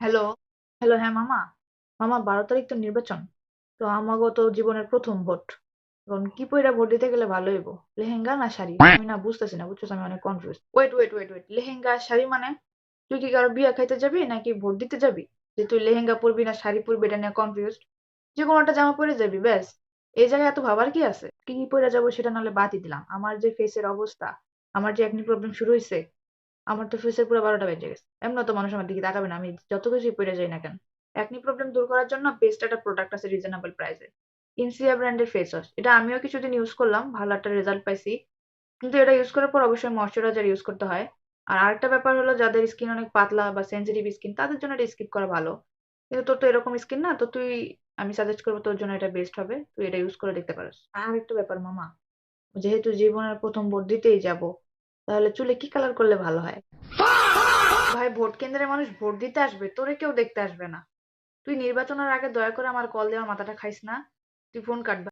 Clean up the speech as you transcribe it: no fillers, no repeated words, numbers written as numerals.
Hello. Hello, হ্যাঁ মামা। মামা, 12 তারিখ তো নির্বাচন। তো আমাগো তো জীবনের প্রথম ভোট। এখন কি পইরা ভোট দিতে গেলে ভালো হইব? লেহেঙ্গা না শাড়ি? আমি না বুঝতেছি না, বুঝছিস, আমি অনেক confuse. Wait wait wait wait, lehenga আর শাড়ি মানে? তুই কি কারো বিয়া খাইতে যাবি নাকি ভোট দিতে যাবি? যে তুই লেহেঙ্গা পরবি না শাড়ি পরবি এটা নিয়ে কনফিউজ? যে কোনো একটা জামা পরে যাবি ব্যাস। এই জায়গায় এত ভাবার কি আছে? কি কি পরে যাবো সেটা নাহলে বাদই দিলাম। আমার যে ফেসের অবস্থা, আমার যে একনি প্রবলেম শুরু হয়েছে, আমার তো ফেসের পুরো 12টা বেজে গেছে। এমন তো মানুষ আমার দিকে তাকাবে না, আমি যত কিছুই পরে যাই না কেন। একনি প্রবলেম দূর করার জন্য বেস্ট একটা প্রোডাক্ট আছে রিজনেবল প্রাইসে। ইনসিয়া ব্র্যান্ডের ফেস ওয়াশ, এটা আমিও কিছুদিন ইউজ করলাম, ভালো একটা রেজাল্ট পাইছি। কিন্তু এটা ইউজ করার পর অবশ্যই ময়শ্চারাইজার ইউজ করতে হয়। আর আরেকটা ব্যাপার হলো, যাদের স্কিন অনেক পাতলা বা সেনসিটিভ স্কিন তাদের জন্য এটা স্কিপ করা ভালো। কিন্তু তোর তো এরকম স্কিন না, তো তুই, আমি সাজেস্ট করবো তোর জন্য এটা বেস্ট হবে, তুই এটা ইউজ করে দেখতে পারিস। আর একটা ব্যাপার মামা, যেহেতু জীবনের প্রথম ভোট দিতেই যাব, তাহলে চুলে কি কালার করলে ভালো হয়? ভাই, ভোট কেন্দ্রে মানুষ ভোট দিতে আসবে, তোরে কেউ দেখতে আসবে না। তুই নির্বাচনের আগে দয়া করে আমার কল দেওয়ার মাথাটা খাইস না। তুই ফোন কাট।